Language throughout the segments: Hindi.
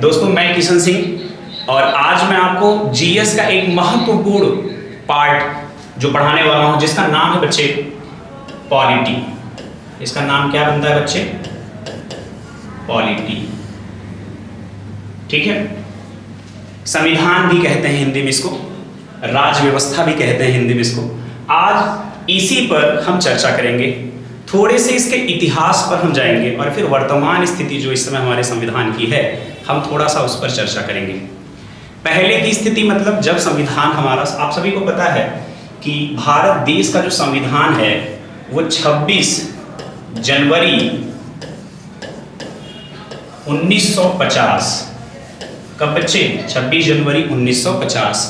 दोस्तों मैं किशन सिंह और आज मैं आपको जीएस का एक महत्वपूर्ण पार्ट जो पढ़ाने वाला हूं जिसका नाम है बच्चे पॉलिटी। इसका नाम क्या बनता है बच्चे? पॉलिटी। ठीक है। संविधान भी कहते हैं हिंदी में इसको, राज्य व्यवस्था भी कहते हैं हिंदी में इसको। आज इसी पर हम चर्चा करेंगे, थोड़े से इसके इतिहास पर हम जाएंगे और फिर वर्तमान स्थिति जो इस समय हमारे संविधान की है हम थोड़ा सा उस पर चर्चा करेंगे। पहले की स्थिति मतलब जब संविधान हमारा, आप सभी को पता है कि भारत देश का जो संविधान है वो 26 जनवरी 1950 कब बच्चे? 26 जनवरी 1950,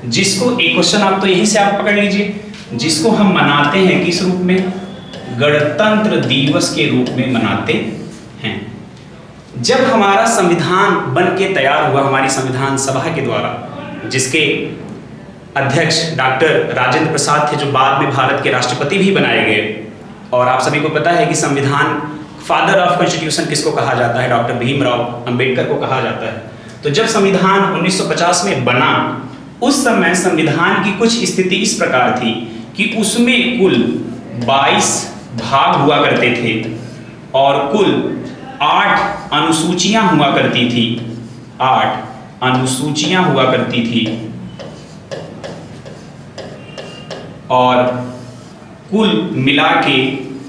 जिसको एक क्वेश्चन आप तो यहीं से आप पकड़ लीजिए, जिसको हम मनाते हैं किस रूप में? गणतंत्र दिवस के रूप में मनाते हैं। जब हमारा संविधान बन के तैयार हुआ हमारी संविधान सभा के द्वारा, जिसके अध्यक्ष डॉक्टर राजेंद्र प्रसाद थे जो बाद में भारत के राष्ट्रपति भी बनाए गए, और आप सभी को पता है कि संविधान फादर ऑफ कॉन्स्टिट्यूशन किसको कहा जाता है? डॉक्टर भीमराव अंबेडकर को कहा जाता है। तो जब संविधान 1950 में बना, उस समय संविधान की कुछ स्थिति इस प्रकार थी कि उसमें कुल 22 भाग हुआ करते थे और कुल 8 अनुसूचियां हुआ करती थी। 8 अनुसूचियां हुआ करती थी और कुल मिला के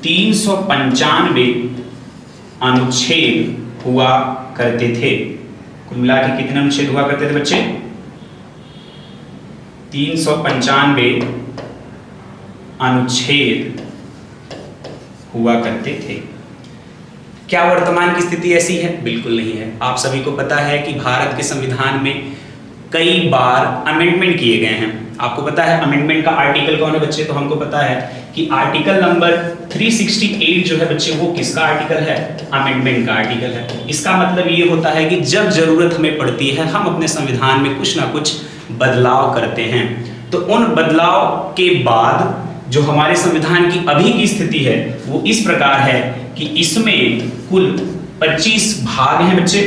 395 अनुच्छेद हुआ करते थे। कुल मिला के कितने अनुच्छेद हुआ करते थे बच्चे? 395 अनुच्छेद हुआ करते थे। क्या वर्तमान की स्थिति ऐसी है? बिल्कुल नहीं है। आप सभी को पता है कि भारत के संविधान में कई बार अमेंडमेंट किए गए हैं। आपको पता है अमेंडमेंट का आर्टिकल कौन है बच्चे? तो हमको पता है कि आर्टिकल नंबर 368 जो है बच्चे वो किसका आर्टिकल है? अमेंडमेंट का आर्टिकल है। इसका मतलब ये होता है कि जब जरूरत हमें पड़ती है हम अपने संविधान में कुछ ना कुछ बदलाव करते हैं। तो उन बदलाव के बाद जो हमारे संविधान की अभी की स्थिति है वो इस प्रकार है कि इसमें कुल 25 भाग हैं बच्चे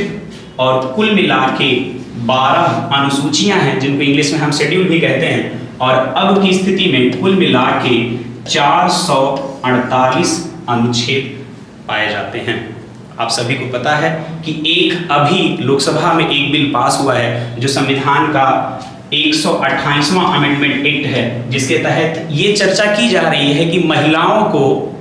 और कुल मिला के 12 अनुसूचियां हैं जिनको इंग्लिश में हम शेड्यूल भी कहते हैं, और अब की स्थिति में कुल मिला के 448 अनुच्छेद पाए जाते हैं। आप सभी को पता है कि एक अभी लोकसभा में एक बिल पास हुआ है जो संविधान का 128वां अमेंडमेंट एक्ट है, जिसके तहत ये चर्चा की जा रही है कि महिलाओं को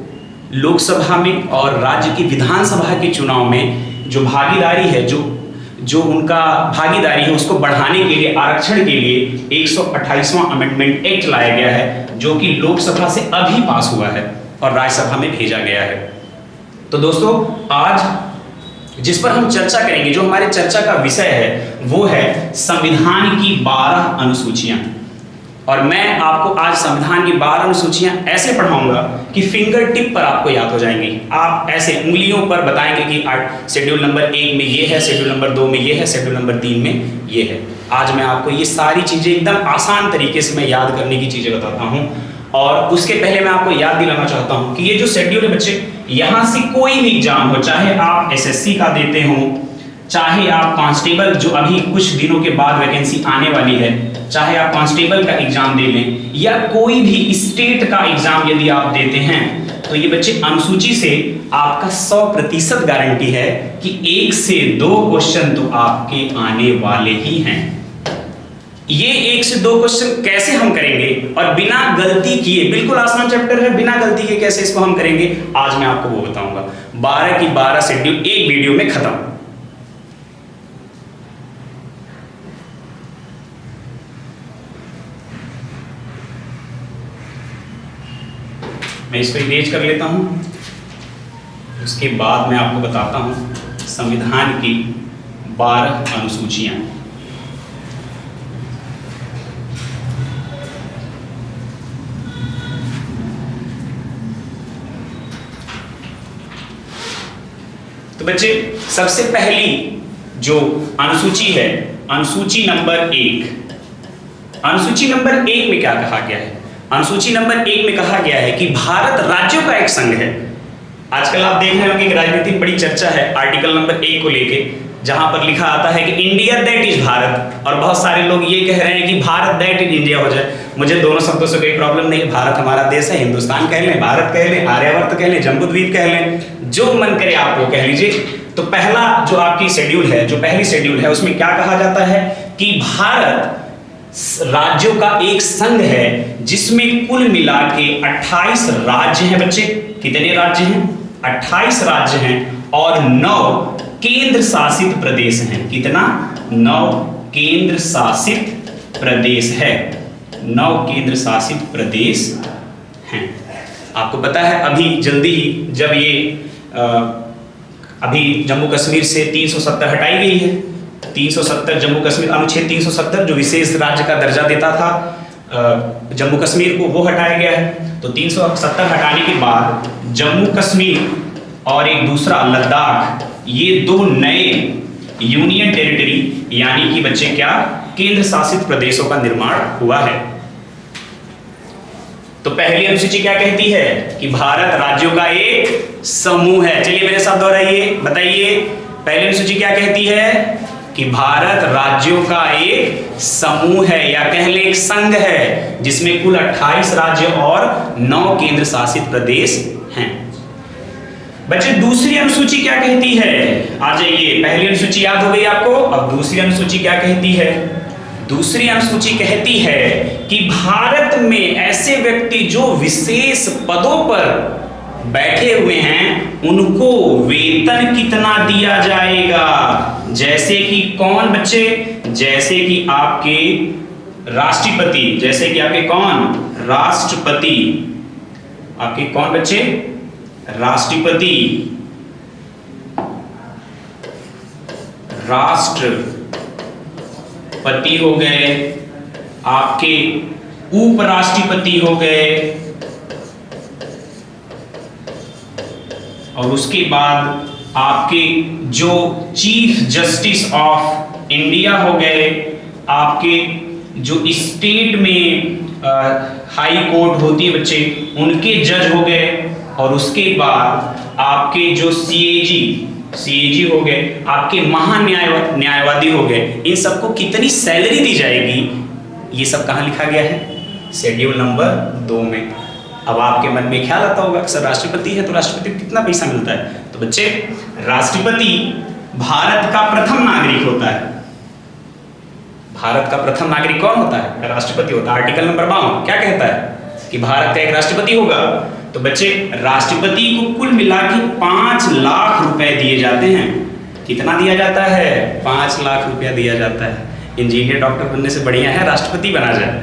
लोकसभा में और राज्य की विधानसभा के चुनाव में जो भागीदारी है, जो उनका भागीदारी है उसको बढ़ाने के लिए, आरक्षण के लिए 128वां अमेंडमेंट एक्ट लाया गया है जो कि लोकसभा से अभी पास हुआ है और राज्यसभा में भेजा गया है। तो दोस्तों आज जिस पर हम चर्चा करेंगे, जो हमारे चर्चा का विषय है वो है संविधान की 12 अनुसूचियां। और मैं आपको आज संविधान की 12 अनुसूचियां ऐसे पढ़ाऊंगा कि फिंगर टिप पर आपको याद हो जाएंगी। आप ऐसे उंगलियों पर बताएंगे कि शेड्यूल नंबर 1 में ये है, शेड्यूल नंबर 2 में ये है, शेड्यूल नंबर 3 में ये है। आज मैं आपको ये सारी चीजें एकदम आसान तरीके से मैं याद करने की चीजें बताता हूँ। और उसके पहले मैं आपको याद दिलाना चाहता हूँ कि ये जो शेड्यूल है बच्चे, यहाँ से कोई भी एग्जाम हो, चाहे आप एसएससी का देते हो, चाहे आप कांस्टेबल जो अभी कुछ दिनों के बाद वैकेंसी आने वाली है, चाहे आप कांस्टेबल का एग्जाम दे लें या कोई भी स्टेट का एग्जाम यदि आप देते हैं, तो ये बच्चे अनुसूची से आपका 100% गारंटी है कि 1 से 2 क्वेश्चन तो आपके आने वाले ही हैं। ये 1 से 2 क्वेश्चन कैसे हम करेंगे और बिना गलती किए, बिल्कुल आसान चैप्टर है, बिना गलती के कैसे इसको हम करेंगे आज मैं आपको वो बताऊंगा। 12 की 12 शेड्यूल एक वीडियो में खत्म। मैं इसको इरेज कर लेता हूं, उसके बाद मैं आपको बताता हूं संविधान की 12 अनुसूचियां। तो बच्चे सबसे पहली जो अनुसूची है, अनुसूची नंबर 1। अनुसूची नंबर 1 में क्या कहा गया है? अनुसूची नंबर 1 में कहा गया है कि भारत राज्यों का एक संघ है। आजकल आप देख रहे हो कि राजनीति में बड़ी चर्चा है आर्टिकल नंबर 1 को लेके। जहां पर लिखा आता है कि इंडिया दैट इज भारत, और बहुत सारे लोग ये कह रहे हैं कि भारत दैट इज इंडिया हो जाए। मुझे दोनों शब्दों से कोई प्रॉब्लम नहीं है, भारत हमारा देश है, हिंदुस्तान कह लें, भारत कह लें, आर्यावर्त कह लें, जम्बूद्वीप कह लें, जो मन करे आप वो कह लीजिए। तो पहला जो आपकी शेड्यूल है, जो पहली शेड्यूल है, उसमें क्या कहा जाता है कि भारत राज्यों का एक संघ है जिसमें कुल मिला के 28 राज्य हैं बच्चे। कितने राज्य हैं? 28 राज्य हैं और 9 केंद्र शासित प्रदेश हैं। कितना? 9 केंद्र शासित प्रदेश है। 9 केंद्र शासित प्रदेश हैं। आपको पता है अभी जल्दी ही जब ये अभी जम्मू कश्मीर से 370 हटाई गई है, 370 जम्मू कश्मीर अनुच्छेद 370 जो विशेष राज्य का दर्जा देता था जम्मू कश्मीर को, वो हटाया गया है। तो 370 हटाने के बाद जम्मू कश्मीर और एक दूसरा लद्दाख, ये 2 नए यूनियन टेरिटरी यानी कि बच्चे क्या, केंद्र शासित प्रदेशों का निर्माण हुआ है। तो पहली अनुसूची क्या कहती है कि भारत राज्यों का एक समूह है। चलिए मेरे साथ दोहराइए, बताइए पहली अनुसूची क्या कहती है कि भारत राज्यों का एक समूह है या कह ले एक संघ है जिसमें कुल 28 राज्य और 9 केंद्र शासित प्रदेश हैं। बच्चे दूसरी अनुसूची क्या कहती है? आ जाइए, पहली अनुसूची याद हो गई आपको, अब दूसरी अनुसूची क्या कहती है? दूसरी अनुसूची कहती है कि भारत में ऐसे व्यक्ति जो विशेष पदों पर बैठे हुए हैं उनको वेतन कितना दिया जाएगा। जैसे कि कौन बच्चे? जैसे कि आपके राष्ट्रपति, जैसे कि आपके कौन? राष्ट्रपति। आपके कौन बच्चे? राष्ट्रपति, राष्ट्रपति हो गए, आपके उपराष्ट्रपति हो गए, और उसके बाद आपके जो चीफ जस्टिस ऑफ इंडिया हो गए, आपके जो स्टेट में हाई कोर्ट होती है बच्चे, उनके जज हो गए, और उसके बाद आपके जो सीएजी हो गए, आपके न्यायवादी हो गए। इन सबको कितनी सैलरी दी जाएगी, ये सब कहाँ लिखा गया है? शेड्यूल नंबर 2 में। अब आपके मन में ख्याल आता होगा सर राष्ट्रपति है तो राष्ट्रपति को कितना पैसा मिलता है? तो बच्चे राष्ट्रपति भारत का प्रथम नागरिक होता है। भारत का प्रथम नागरिक कौन होता है? राष्ट्रपति होता है। आर्टिकल नंबर 52 क्या कहता है कि भारत का एक राष्ट्रपति होगा। तो बच्चे राष्ट्रपति को कुल मिला के 5 लाख रुपए दिए जाते हैं। कितना दिया जाता है? 5 लाख रुपया दिया जाता है। इंजीनियर डॉक्टर बनने से बढ़िया है राष्ट्रपति बना जाए,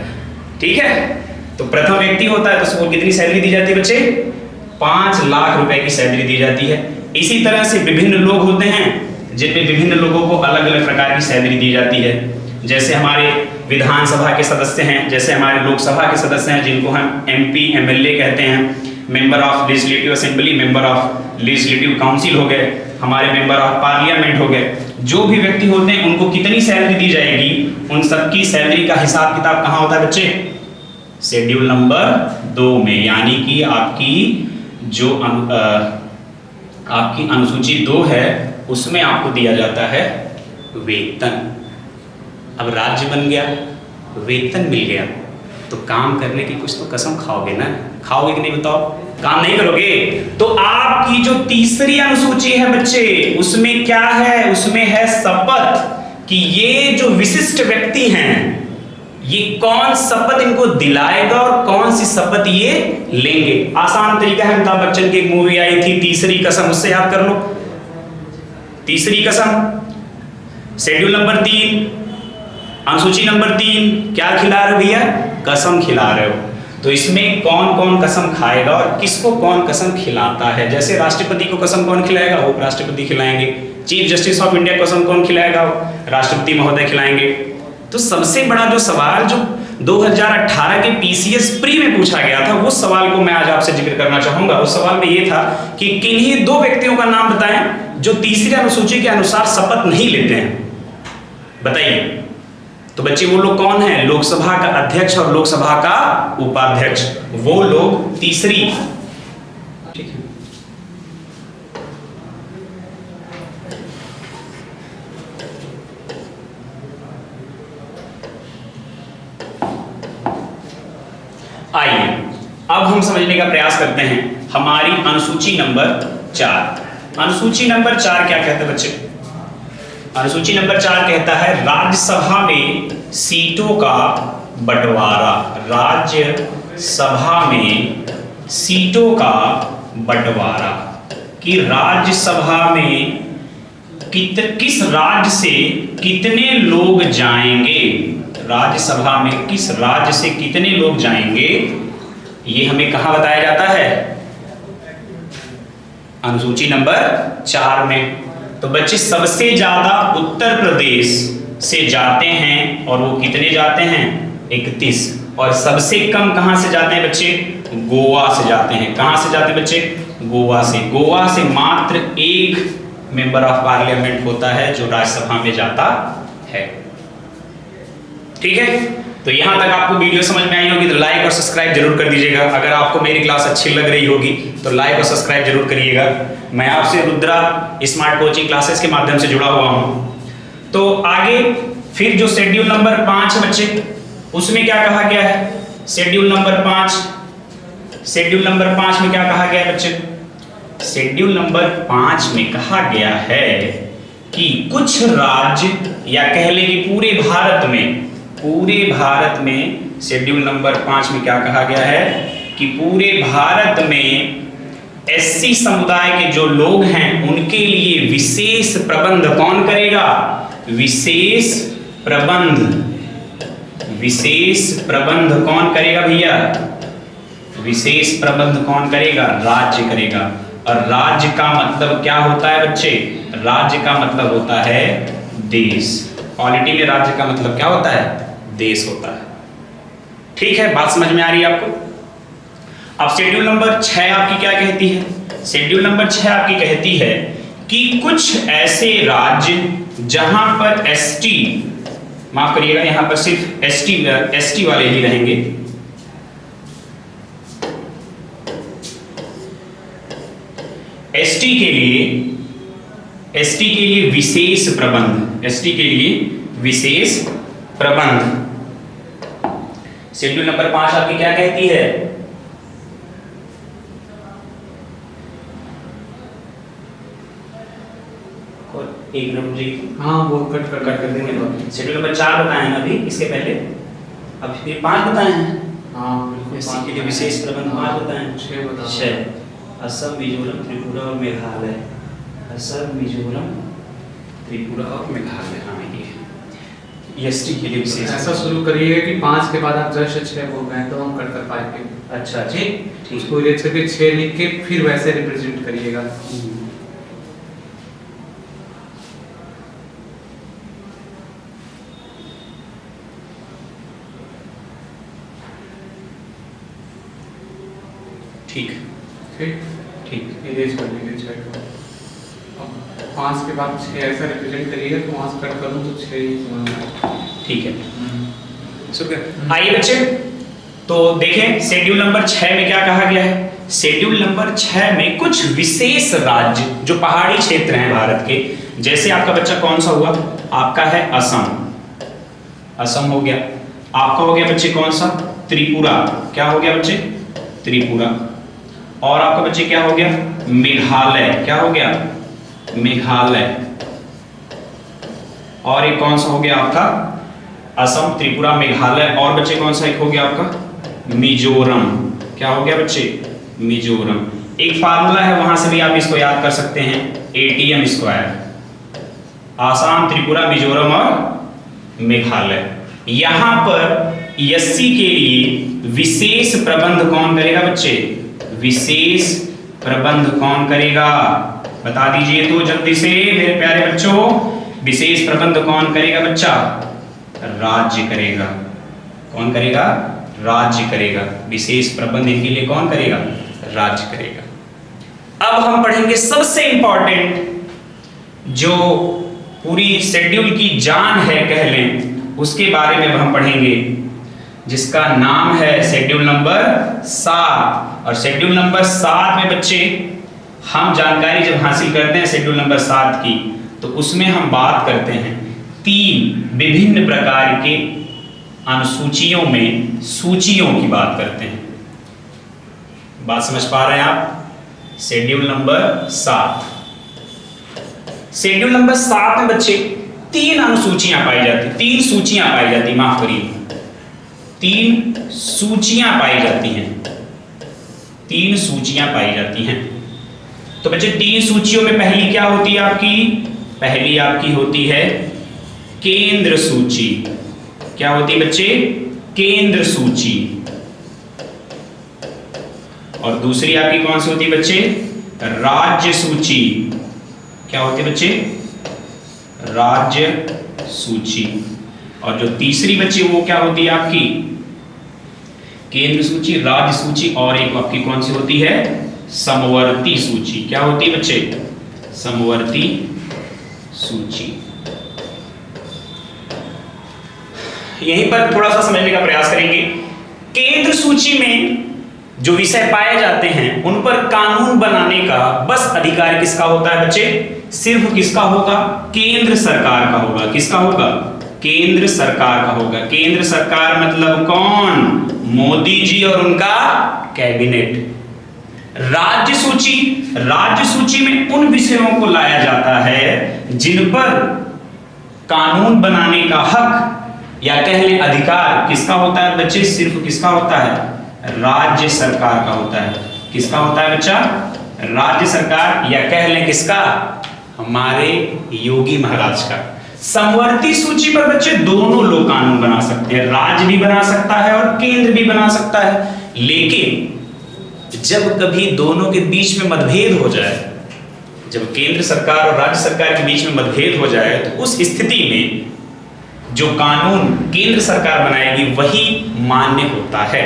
ठीक है। तो प्रथम व्यक्ति होता है तो उसको कितनी सैलरी दी जाती है बच्चे? 5 लाख रुपए की सैलरी दी जाती है। इसी तरह से विभिन्न लोग होते हैं जिनमें विभिन्न लोगों को अलग अलग प्रकार की सैलरी दी जाती है। जैसे हमारे विधानसभा के सदस्य हैं, जैसे हमारे लोकसभा के सदस्य हैं जिनको हम MP MLA कहते हैं, member of legislative assembly, member of legislative council हो गए, हमारे मेंबर ऑफ पार्लियामेंट हो गए। जो भी व्यक्ति होते हैं उनको कितनी सैलरी दी जाएगी, उन सबकी सैलरी का हिसाब किताब कहाँ होता है बच्चे? शेड्यूल नंबर 2 में। यानी कि आपकी जो आपकी अनुसूची 2 है उसमें आपको दिया जाता है वेतन। अब राज्य बन गया, वेतन मिल गया, तो काम करने की कुछ तो कसम खाओगे ना? खाओगे कि नहीं बताओ? काम नहीं करोगे तो आपकी जो तीसरी अनुसूची है बच्चे, उसमें क्या है? उसमें है शपथ कि ये जो विशिष्ट व्यक्ति हैं ये कौन शपथ इनको दिलाएगा और कौन सी शपथ ये लेंगे। आसान तरीका है, अमिताभ बच्चन की एक मूवी आई थी तीसरी कसम, उससे याद कर लो। तीसरी कसम, शेड्यूल नंबर 3, अनुसूची नंबर 3, क्या खिला रहे हो भैया? कसम खिला रहे हो। तो इसमें कौन कौन कसम खाएगा और किसको कौन कसम खिलाता है? जैसे राष्ट्रपति को कसम कौन खिलाएगा? वो राष्ट्रपति खिलाएंगे। चीफ जस्टिस ऑफ इंडिया को कसम कौन खिलाएगा? राष्ट्रपति महोदय खिलाएंगे। तो सबसे बड़ा जो सवाल जो 2018 के PCS प्री में पूछा गया था, वो सवाल को मैं आज आपसे जिक्र करना चाहूंगा। उस सवाल में ये था कि किन्हीं 2 व्यक्तियों का नाम बताएं जो तीसरी अनुसूची के अनुसार शपथ नहीं लेते हैं, बताइए। तो बच्चे वो लोग कौन हैं? लोकसभा का अध्यक्ष और लोकसभा का उपाध्यक्ष, वो लोग तीसरी, ठीक है। आइए अब हम समझने का प्रयास करते हैं हमारी अनुसूची नंबर 4। अनुसूची नंबर 4 क्या कहता है बच्चे? अनुसूची नंबर 4 कहता है राज्यसभा में सीटों का बंटवारा। राज्यसभा में सीटों का बंटवारा कि राज्यसभा में किस राज्य से कितने लोग जाएंगे, राज्यसभा में किस राज्य से कितने लोग जाएंगे, ये हमें कहां बताया जाता है? अनुसूची नंबर 4 में। तो बच्चे सबसे ज्यादा उत्तर प्रदेश से जाते हैं और वो कितने जाते हैं? 31। और सबसे कम कहां से जाते हैं बच्चे? गोवा से जाते हैं। कहां से जाते हैं बच्चे? गोवा से। गोवा से मात्र एक मेंबर ऑफ पार्लियामेंट होता है जो राज्यसभा में जाता है। ठीक है, तो यहां तक आपको वीडियो समझ में आई होगी तो लाइक और सब्सक्राइब जरूर कर दीजिएगा। अगर आपको मेरी क्लास अच्छी लग रही होगी तो लाइक और सब्सक्राइब जरूर करिएगा। मैं आपसे रुद्रा स्मार्ट कोचिंग क्लासेस के माध्यम से जुड़ा हुआ हूं। तो आगे फिर जो शेड्यूल नंबर 5 है बच्चे, उसमें क्या कहा गया है? शेड्यूल नंबर 5, शेड्यूल नंबर 5 में क्या कहा गया है बच्चे? शेड्यूल नंबर 5 में कहा गया है कि कुछ राज्य या कह लें कि पूरे भारत में शेड्यूल नंबर 5 में क्या कहा गया है कि पूरे भारत में एससी समुदाय के जो लोग हैं उनके लिए विशेष प्रबंध कौन करेगा? विशेष प्रबंध कौन करेगा भैया? विशेष प्रबंध कौन करेगा? राज्य करेगा। और राज्य का मतलब क्या होता है बच्चे? राज्य का मतलब होता है देश। पॉलिटी में राज्य का मतलब क्या होता है? देश होता है। ठीक है, बात समझ में आ रही है आपको? अब शेड्यूल नंबर 6 आपकी क्या कहती है? शेड्यूल नंबर 6 आपकी कहती है कि कुछ ऐसे राज्य जहां पर एसटी, माफ करिएगा यहां पर सिर्फ एसटी वाले ही रहेंगे, एसटी के लिए विशेष प्रबंध, एसटी के लिए विशेष प्रबंध। शेड्यूल नंबर 5 आपकी क्या कहती है? एक मिनट जी, हाँ वो कट कर देंगे। शेड्यूल नंबर 4 बताए हैं अभी, इसके पहले अब फिर 5 बताए हैं। हाँ बिल्कुल, एसटी के लिए विशेष प्रबंध 5 बताए हैं। 6 बता। 6 असम, मिजोरम, त्रिपुरा और मेघालय। असम, मिजोरम, त्रिपुरा और मेघालय। हाँ ये एसटी के लिए विशेष। ऐसा शुरू करिएगा कि 5 के बाद आप जैसे 6 बोल रहे हैं तो हम कट कर पाएंगे। अच्छा ठीक, उसको इरेज करके 6 लिख के फिर वैसे रिप्रेजेंट करिएगा। ठीक ठीक ठीक, इरेज कर लीजिए 6 को। अब 5 के बाद 6 ऐसा रिप्रेजेंट करिएगा तो वहाँ से कट करूँ तो 6 ही समझना। ठीक है, आइए बच्चे तो देखें शेड्यूल नंबर 6 में क्या कहा गया है? शेड्यूल नंबर 6 में कुछ विशेष राज्य जो पहाड़ी क्षेत्र हैं भारत के, जैसे आपका बच्चा कौन सा हुआ? आपका है असम, असम हो गया। आपका हो गया बच्चे कौन सा? त्रिपुरा। क्या हो गया बच्चे? त्रिपुरा। और आपका बच्चे क्या हो गया? मेघालय। क्या हो गया? मेघालय। और एक कौन सा हो गया आपका? असम, त्रिपुरा, मेघालय। और बच्चे कौन सा एक हो गया आपका? मिजोरम। क्या हो गया बच्चे? मिजोरम। एक फार्मूला है वहां से भी आप इसको याद कर सकते हैं, ATM स्क्वायर। आसाम, त्रिपुरा, मिजोरम और मेघालय। यहां पर एससी के लिए विशेष प्रबंध कौन करेगा बच्चे? विशेष प्रबंध कौन करेगा? बता दीजिए तो जल्दी से मेरे प्यारे बच्चों। विशेष प्रबंध कौन करेगा बच्चा? राज्य करेगा। कौन करेगा? राज्य करेगा। विशेष प्रबंध इनके लिए कौन करेगा? राज्य करेगा। अब हम पढ़ेंगे सबसे इंपॉर्टेंट जो पूरी शेड्यूल की जान है कह लें, उसके बारे में हम पढ़ेंगे, जिसका नाम है शेड्यूल नंबर 7। और शेड्यूल नंबर 7 में बच्चे हम जानकारी जब हासिल करते हैं शेड्यूल नंबर 7 की, तो उसमें हम बात करते हैं 3 विभिन्न प्रकार के अनुसूचियों में सूचियों की बात करते हैं। बात समझ पा रहे हैं आप? Schedule number 7। शेड्यूल नंबर 7 में बच्चे 3 अनुसूचियां पाई जाती, 3 सूचियां पाई जाती, माफ करिए 3 सूचियां पाई जाती हैं, 3 सूचियां पाई जाती हैं। तो बच्चे 3 सूचियों में पहली क्या होती है आपकी? पहली आपकी होती है केंद्र सूची। क्या होती है बच्चे? केंद्र सूची। और दूसरी आपकी कौन सी होती है बच्चे? राज्य सूची। क्या होती है बच्चे? राज्य सूची। और जो तीसरी बच्ची वो क्या होती है आपकी? केंद्र सूची, राज्य सूची, और एक आपकी कौन सी होती है? समवर्ती सूची। क्या होती है बच्चे? समवर्ती सूची। यहीं पर थोड़ा सा समझने का प्रयास करेंगे। केंद्र सूची में जो विषय पाए जाते हैं उन पर कानून बनाने का बस अधिकार किसका होता है बच्चे? सिर्फ किसका होगा? केंद्र सरकार का होगा। किसका होगा? केंद्र सरकार का होगा। केंद्र सरकार मतलब कौन? मोदी जी और उनका कैबिनेट। राज्य सूची, राज्य सूची में उन विषयों को लाया जाता है जिन पर कानून बनाने का हक या कह लें अधिकार किसका होता है बच्चे? सिर्फ किसका होता है? राज्य सरकार का होता है। किसका होता है बच्चा? राज्य सरकार, या कह लें किसका? हमारे योगी महाराज का। समवर्ती सूची पर बच्चे दोनों लोग कानून बना सकते हैं, राज्य भी बना सकता है और केंद्र भी बना सकता है। लेकिन जब कभी दोनों के बीच में मतभेद हो जाए, जब केंद्र सरकार और राज्य सरकार के बीच में मतभेद हो जाए, तो उस स्थिति में जो कानून केंद्र सरकार बनाएगी वही मान्य होता है।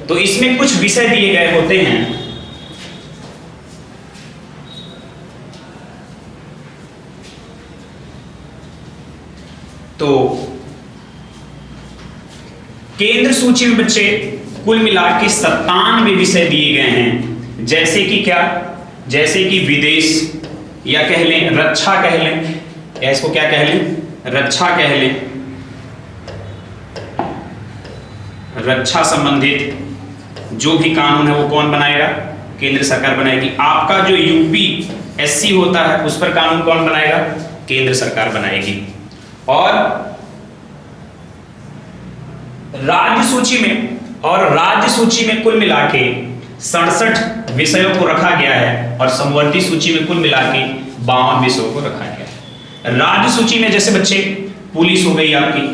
तो इसमें कुछ विषय दिए गए होते हैं। तो केंद्र सूची में बच्चे कुल मिला के 97 विषय दिए गए हैं। जैसे कि क्या? जैसे कि विदेश, या कह लें रक्षा, कह लें, या इसको क्या कह लें? रक्षा कह लें। रक्षा संबंधित जो भी कानून है वो कौन बनाएगा? केंद्र सरकार बनाएगी। आपका जो यूपीएससी होता है उस पर कानून कौन बनाएगा? केंद्र सरकार बनाएगी। और राज्य सूची में कुल मिला के 67 विषयों को रखा गया है और समवर्ती सूची में कुल मिला के 52 विषयों को रखा गया है। राज्य सूची में जैसे बच्चे पुलिस हो गई आपकी,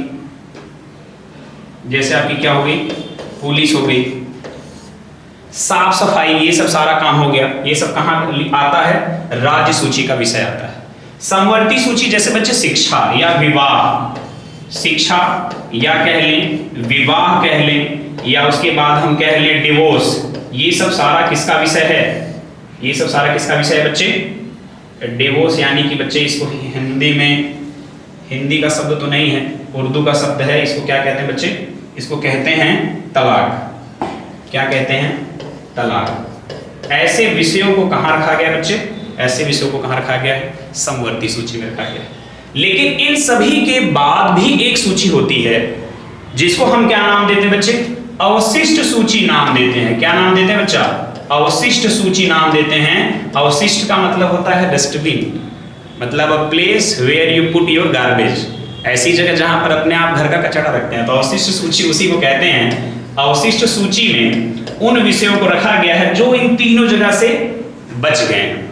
जैसे आपकी क्या हो गई? पुलिस हो गई, साफ सफाई, ये सब सारा काम हो गया। ये सब कहां आता है? राज्य सूची का विषय आता है। समवर्ती सूची जैसे बच्चे शिक्षा या विवाह, शिक्षा या कह लें विवाह कह लें, या उसके बाद हम कह लें डिवोर्स, ये सब सारा किसका विषय है? ये सब सारा किसका विषय है बच्चे? डिवोर्स यानी कि बच्चे इसको हिंदी में, हिंदी का शब्द तो नहीं है, उर्दू का शब्द है, इसको क्या कहते हैं बच्चे? इसको कहते हैं तलाक। क्या कहते हैं? तलाक। ऐसे विषयों को कहां रखा गया बच्चे? ऐसे विषयों को कहां रखा गया है? समवर्ती सूची में रखा गया है। लेकिन इन सभी के बाद भी एक सूची होती है जिसको हम क्या नाम देते हैं बच्चे? अवशिष्ट सूची नाम देते हैं। क्या नाम देते हैं बच्चा? अवशिष्ट सूची नाम देते हैं। अवशिष्ट का मतलब होता है डस्टबिन, मतलब a place where you put your garbage, ऐसी जगह जहां पर अपने आप घर का कचरा रखते हैं। तो अवशिष्ट सूची उसी को कहते हैं। अवशिष्ट सूची में उन विषयों को रखा गया है जो इन तीनों जगह से बच गए हैं।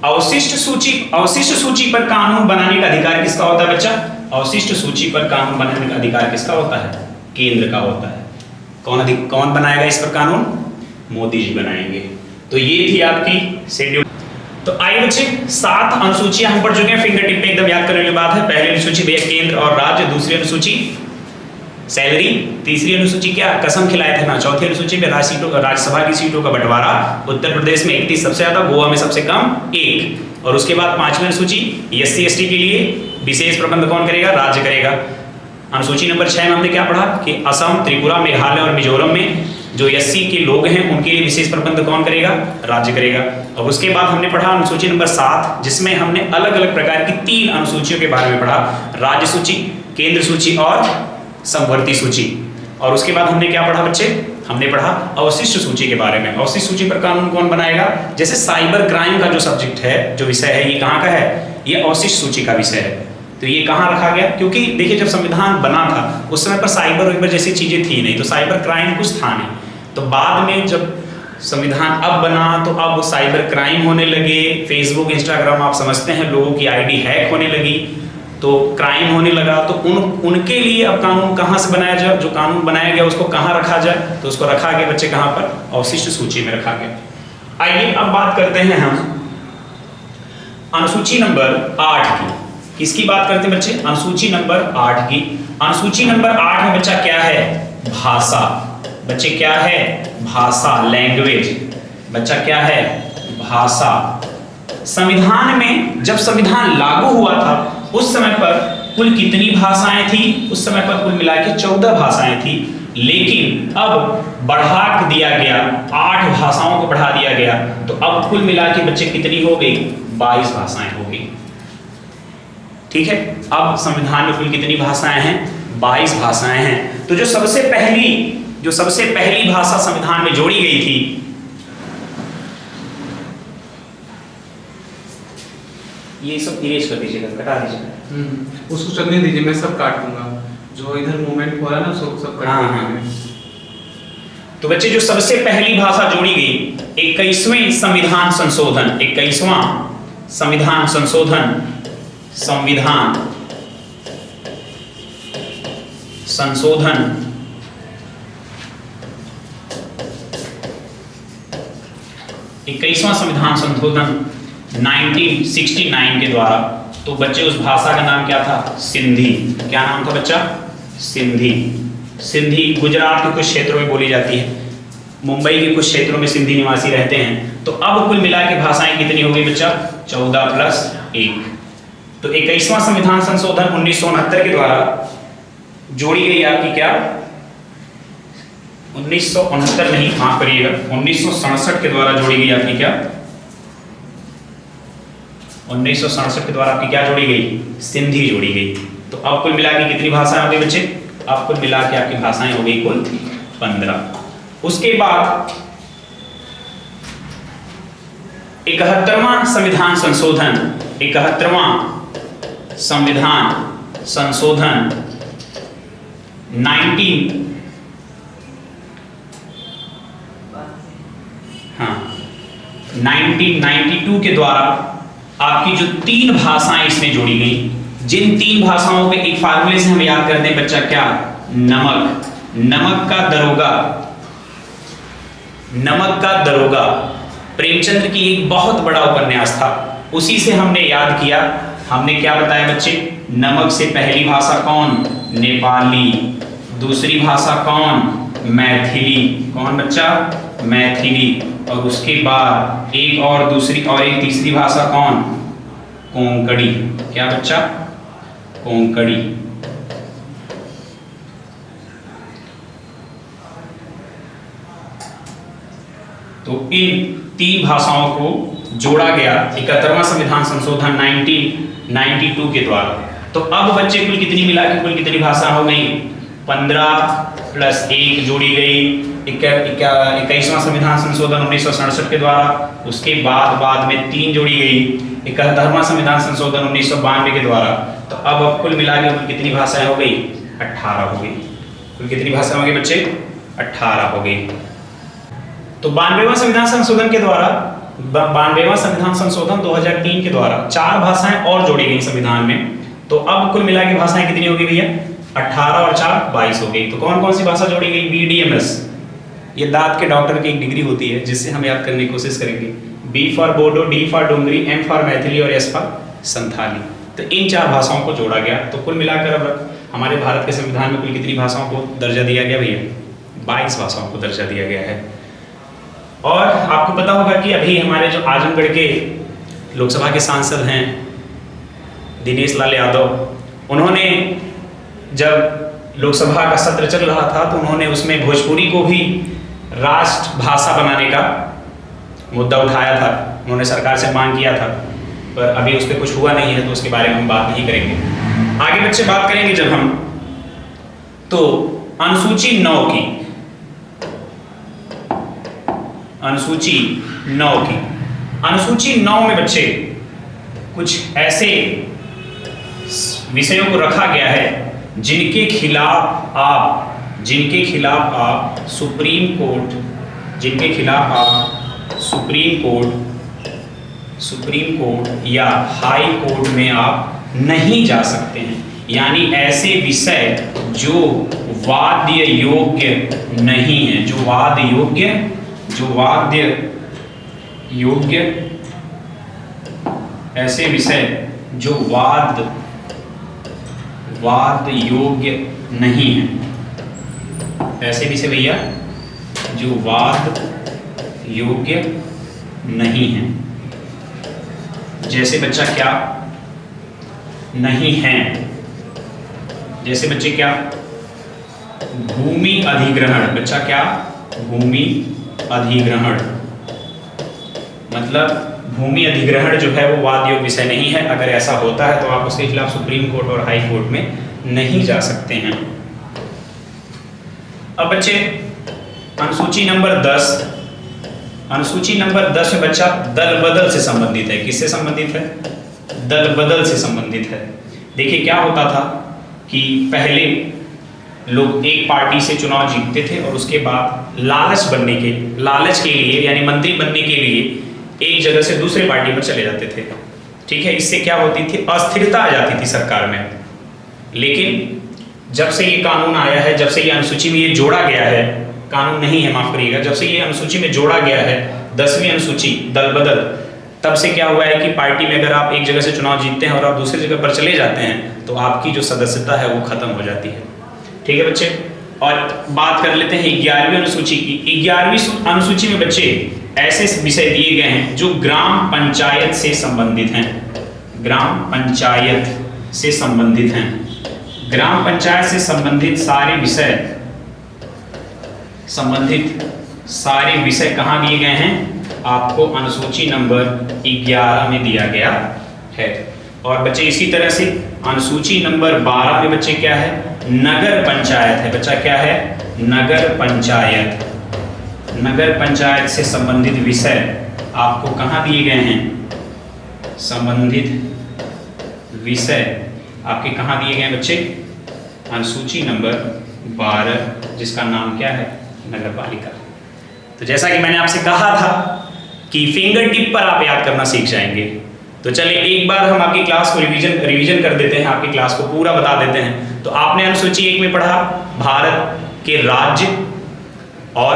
अवशिष्ट सूची पर कानून बनाने का अधिकार किसका होता है बच्चा? अवशिष्ट सूची पर कानून बनाने का अधिकार किसका होता है? केंद्र का होता है। कौन बनाएगा इस पर कानून? मोदी जी बनाएंगे। तो ये थी आपकी शेड्यूल। तो आइए बच्चे 7 अनुसूचियां हम पढ़ चुके हैं, फिंगर टिप पे एकदम याद करने की बात है। पहली अनुसूची भैया केंद्र और राज्य, दूसरी अनुसूची सैलरी, तीसरी अनुसूची क्या? कसम खिलाए थे ना। चौथी अनुसूची में राज्यसभा की सीटों का बंटवारा, उत्तर प्रदेश में 31 सबसे ज्यादा, गोवा में सबसे कम 1। और उसके बाद 5वीं अनुसूची SC ST के लिए विशेष प्रबंध कौन करेगा? राज्य करेगा। अनुसूची नंबर 6 में हमने क्या पढ़ा कि असम, त्रिपुरा, मेघालय और मिजोरम में जो एससी के लोग हैं उनके लिए विशेष प्रबंध कौन करेगा? राज्य करेगा। अब उसके बाद हमने पढ़ा अनुसूची नंबर 7, जिसमें हमने अलग अलग प्रकार की 3 अनुसूचियों के बारे में पढ़ा, राज्य सूची, केंद्र सूची और समवर्ती सूची। और उसके बाद हमने क्या पढ़ा बच्चे? हमने पढ़ा अवशिष्ट सूची के बारे में। अवशिष्ट सूची पर कानून कौन बनाएगा? जैसे साइबर क्राइम का जो सब्जेक्ट है, जो विषय है, ये कहाँ का है? ये अवशिष्ट सूची का विषय है। तो ये कहाँ रखा गया? क्योंकि देखिए जब संविधान बना था उस समय पर साइबर वाइबर जैसी चीजें थी नहीं, तो साइबर क्राइम कुछ था नहीं। तो बाद में जब संविधान अब बना तो अब साइबर क्राइम होने लगे, फेसबुक इंस्टाग्राम आप समझते हैं, लोगों की आईडी हैक होने लगी, तो क्राइम होने लगा। तो उनके लिए अब कानून कहाँ से बनाया जाए? जो कानून बनाया गया उसको कहाँ रखा जाए? तो उसको रखा गया बच्चे कहाँ पर? अवशिष्ट सूची में रखा गया। आइए अब बात करते हैं हम अनुसूची नंबर 8 की। किसकी बात करते हैं बच्चे? अनुसूची नंबर 8 की। अनुसूची नंबर 8 में बच्चा क्या है? भाषा। बच्चे क्या है? भाषा, लैंग्वेज। बच्चा क्या है? भाषा। संविधान में जब संविधान लागू हुआ था उस समय पर कुल कितनी भाषाएं थी? उस समय पर कुल मिला के 14 भाषाएं थी, लेकिन अब बढ़ा दिया गया, 8 भाषाओं को बढ़ा दिया गया, तो अब कुल मिला के बच्चे कितनी हो गई? 22 भाषाएं हो गई। ठीक है, अब संविधान में कुल कितनी भाषाएं हैं? 22 भाषाएं हैं। तो जो सबसे पहली भाषा संविधान में जोड़ी गई थी, ये सब इरेज कर दीजिएगा, कटा दीजिएगा। उसको चलने दीजिए, मैं सब काट दूंगा। जो इधर मूवमेंट हो रहा है ना सब काट दूंगा। तो बच्चे जो सबसे पहली भाषा जोड़ी गई 21वें संविधान संशोधन, 21वां संविधान संशोधन, संविधान संशोधन 21वां संविधान संशोधन 1969 के द्वारा। तो बच्चे उस भाषा का नाम क्या था? सिंधी। क्या नाम था बच्चा? सिंधी। सिंधी गुजरात के कुछ क्षेत्रों में बोली जाती है, मुंबई के कुछ क्षेत्रों में सिंधी निवासी रहते हैं। तो अब कुल मिला के भाषाएं कितनी हो गई बच्चा? 14 + 1। तो 21वां संविधान संशोधन 1969 के द्वारा जोड़ी गई आपकी क्या? 1969 नहीं, माफ करिएगा, 1967 के द्वारा जोड़ी गई आपकी क्या? 1967 के द्वारा आपकी क्या जोड़ी गई? सिंधी जोड़ी गई। तो अब कुल मिला के कितनी भाषाएं हो गई बच्चे? अब कुल मिला के आपकी भाषाएं हो गई कुल 15। उसके बाद 71वां संविधान संशोधन, 71वां संविधान संशोधन 1992 के द्वारा आपकी जो 3 भाषाएं इसमें जोड़ी गई, जिन 3 भाषाओं के एक फार्मूले से हम याद करते हैं बच्चा, क्या? नमक। नमक का दरोगा। नमक का दरोगा प्रेमचंद्र की एक बहुत बड़ा उपन्यास था, उसी से हमने याद किया। हमने क्या बताया बच्चे? नमक से पहली भाषा कौन? नेपाली। दूसरी भाषा कौन? मैथिली। कौन बच्चा? मैथिली। और उसके बाद एक और दूसरी और एक तीसरी भाषा कौन? कोंकणी। क्या बच्चा? कोंकणी। तो इन 3 भाषाओं को जोड़ा गया 71वां संविधान संशोधन 1992 के द्वारा। तो अब बच्चे कुल कितनी मिला के कुल कितनी भाषा हो गई? 15 + 1 जोड़ी गई 21वां संविधान संशोधन 1967 के द्वारा। उसके बाद में 3 जोड़ी गई 71वां संविधान संशोधन 1992 के द्वारा। तो अब कुल मिला के कुल कितनी भाषाएं हो गई? 18 हो गई। कुल कितनी भाषा हो गई बच्चे? 18 हो गई। तो 92वां संविधान संशोधन के द्वारा, 92वां संविधान संशोधन 2003 के द्वारा 4 भाषाएं और जोड़ी गई संविधान में। तो अब कुल मिला के भाषाएं कितनी हो गई भैया? 18 और 4 22 हो गई। तो कौन कौन सी भाषा जोड़ी गई? BDMS, ये दांत के डॉक्टर की एक डिग्री होती है जिससे हम याद करने की कोशिश करेंगे। B for Bodo, D for Dogri, M for Maithili और S फॉर संथाली। तो इन 4 भाषाओं को जोड़ा गया। तो कुल मिलाकर अब हमारे भारत के संविधान में कुल कितनी भाषाओं को दर्जा दिया गया भैया? 22 भाषाओं को दर्जा दिया गया है। और आपको पता होगा कि अभी हमारे जो आजमगढ़ के लोकसभा के सांसद हैं दिनेश लाल यादव, उन्होंने जब लोकसभा का सत्र चल रहा था तो उन्होंने उसमें भोजपुरी को भी राष्ट्रभाषा बनाने का मुद्दा उठाया था, उन्होंने सरकार से मांग किया था, पर अभी उस पर कुछ हुआ नहीं है, तो उसके बारे में हम बात नहीं करेंगे। आगे बच्चे बात करेंगे जब हम, तो अनुसूची 9 की, अनुसूची 9 की, अनुसूची 9 में बच्चे कुछ ऐसे विषयों को रखा गया है जिनके खिलाफ आप सुप्रीम कोर्ट, जिनके खिलाफ आप सुप्रीम कोर्ट या हाई कोर्ट में आप नहीं जा सकते हैं। यानी ऐसे विषय जो वाद्य योग्य नहीं है, जो वाद्य योग्य, ऐसे विषय जो वाद योग्य नहीं है, ऐसे विषय भैया जो वाद योग्य नहीं है, जैसे बच्चा क्या नहीं है, जैसे बच्चे क्या, भूमि अधिग्रहण, बच्चा क्या, भूमि अधिग्रहण, मतलब भूमि अधिग्रहण जो है वो वाद योग्य विषय नहीं है। अगर ऐसा होता है तो आप उसके खिलाफ सुप्रीम कोर्ट और हाई कोर्ट में नहीं जा सकते हैं। अब बच्चे अनुसूची नंबर 10, अनुसूची नंबर 10 में बच्चा दल बदल से संबंधित है। किससे संबंधित है? दल बदल से संबंधित है। देखिए क्या होता था कि पहले लोग एक पार्टी से चुनाव जीतते थे और उसके बाद लालच के लिए यानी मंत्री बनने के लिए एक जगह से दूसरे पार्टी पर चले जाते थे। ठीक है, इससे क्या होती थी, अस्थिरता आ जाती थी सरकार में। लेकिन जब से ये कानून आया है, जब से ये अनुसूची में ये जोड़ा गया है, कानून नहीं है माफ करिएगा, जब से ये अनुसूची में जोड़ा गया है 10वीं अनुसूची दल बदल, तब से क्या हुआ है कि पार्टी में अगर आप एक जगह से चुनाव जीतते हैं और आप दूसरी जगह पर चले जाते हैं तो आपकी जो सदस्यता है वो खत्म हो जाती है। ठीक है बच्चे, और बात कर लेते हैं 11वीं अनुसूची की। 11वीं अनुसूची में बच्चे ऐसे विषय दिए गए हैं जो ग्राम पंचायत से संबंधित हैं, ग्राम पंचायत से संबंधित हैं। ग्राम पंचायत से संबंधित सारे विषय कहाँ दिए गए हैं? आपको अनुसूची नंबर 11 में दिया गया है। और बच्चे इसी तरह से अनुसूची नंबर 12 में बच्चे क्या है? नगर पंचायत है। बच्चा क्या है? नगर पंचायत। नगर पंचायत से संबंधित विषय आपको कहाँ दिए गए हैं? संबंधित विषय आपके कहाँ दिए गए हैं बच्चे? अनुसूची नंबर 12, जिसका नाम क्या है? नगर पालिका। तो जैसा कि मैंने आपसे कहा था कि फिंगर टिप पर आप याद करना सीख जाएंगे, तो चलिए एक बार हम आपकी क्लास को रिवीजन कर देते हैं, आपकी क्लास को पूरा बता देते हैं। तो आपने अनुसूची 1 में पढ़ा भारत के राज्य और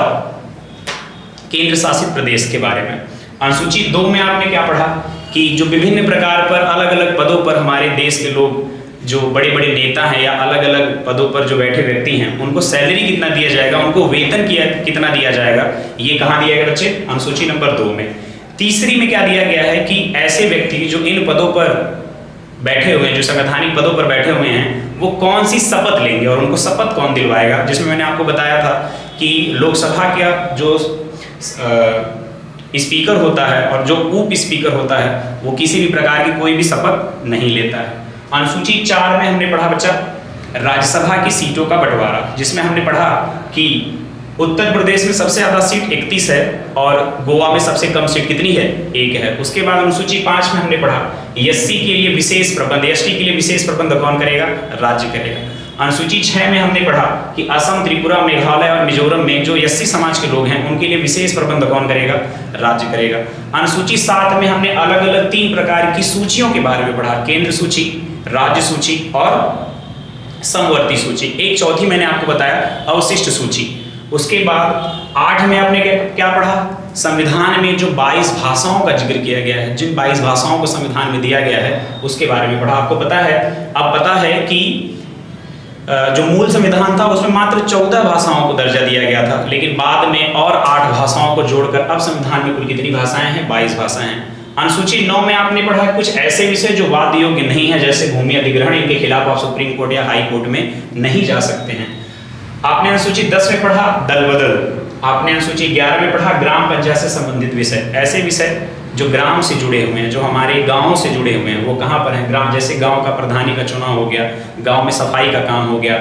केंद्र शासित प्रदेश के बारे में। अनुसूची 2 में आपने क्या पढ़ा कि जो विभिन्न प्रकार पर अलग अलग पदों पर हमारे देश के लोग जो बड़े बड़े नेता हैं या अलग अलग पदों पर जो बैठे व्यक्ति हैं उनको सैलरी कितना दिया जाएगा, उनको वेतन कितना दिया जाएगा, ये कहाँ दिया गया बच्चे? अनुसूची नंबर 2 में। तीसरी में क्या दिया गया है कि ऐसे व्यक्ति जो इन पदों पर बैठे हुए हैं, जो संवैधानिक पदों पर बैठे हुए हैं, वो कौन सी शपथ लेंगे और उनको शपथ कौन दिलवाएगा, जिसमें मैंने आपको बताया था कि लोकसभा का जो स्पीकर होता है और जो उप स्पीकर होता है वो किसी भी प्रकार की कोई भी शपथ नहीं लेता है। अनुसूची 4 में हमने पढ़ा बच्चा राज्यसभा की सीटों का बंटवारा, जिसमें हमने पढ़ा कि उत्तर प्रदेश में सबसे ज़्यादा सीट 31 है और गोवा में सबसे कम सीट कितनी है? 1 है। उसके बाद अनुसूची 5 में हमने पढ़ा एससी के लिए विशेष प्रबंध, एसटी के लिए विशेष प्रबंध कौन करेगा? राज्य करेगा। अनुसूची 6 में हमने पढ़ा कि असम, त्रिपुरा, मेघालय और मिजोरम में जो एससी समाज के लोग हैं उनके लिए विशेष प्रबंध कौन करेगा? राज्य करेगा। अनुसूची 7 में हमने अलग अलग 3 प्रकार की सूचियों के बारे में पढ़ा, केंद्र सूची, राज्य सूची और समवर्ती सूची। एक चौथी मैंने आपको बताया अवशिष्ट सूची। उसके बाद 8 में आपने क्या पढ़ा? संविधान में जो 22 भाषाओं का जिक्र किया गया है, जिन 22 भाषाओं को संविधान में दिया गया है उसके बारे में पढ़ा। आपको पता है, अब पता है कि जो मूल संविधान था उसमें मात्र 14 भाषाओं को दर्जा दिया गया था, लेकिन बाद में और 8 भाषाओं को जोड़कर अब संविधान में कुल कितनी भाषाएं हैं? 22 भाषाएं हैं। अनुसूची 9 में आपने पढ़ा कुछ ऐसे विषय जो वाद योग्य नहीं है, जैसे भूमि अधिग्रहण, इनके खिलाफ आप सुप्रीम कोर्ट या हाई कोर्ट में नहीं जा सकते हैं। आपने अनुसूची 10 में पढ़ा दल बदल, आपने अनुसूची 11 में पढ़ा ग्राम पंचायत से संबंधित विषय, ऐसे विषय जो ग्राम से जुड़े हुए हैं, जो हमारे गाँव से जुड़े हुए हैं, वो कहाँ पर हैं? ग्राम, जैसे गाँव का प्रधानी का चुनाव हो गया, गाँव में सफाई का काम हो गया,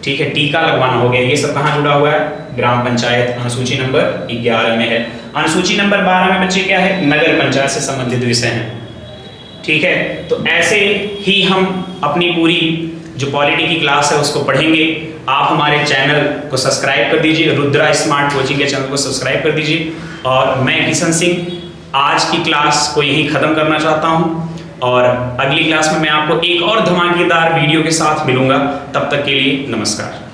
ठीक है, टीका लगवाना हो गया, ये सब कहाँ जुड़ा हुआ है? ग्राम पंचायत, अनुसूची नंबर 11 में है। अनुसूची नंबर 12 में बच्चे क्या है? नगर पंचायत से संबंधित विषय हैं, ठीक है। तो ऐसे ही हम अपनी पूरी जो पॉलिटी की क्लास है उसको पढ़ेंगे। आप हमारे चैनल को सब्सक्राइब कर दीजिए, रुद्रा स्मार्ट कोचिंग के चैनल को सब्सक्राइब कर दीजिए। और मैं किशन सिंह आज की क्लास को यहीं ख़त्म करना चाहता हूं, और अगली क्लास में मैं आपको एक और धमाकेदार वीडियो के साथ मिलूंगा। तब तक के लिए नमस्कार।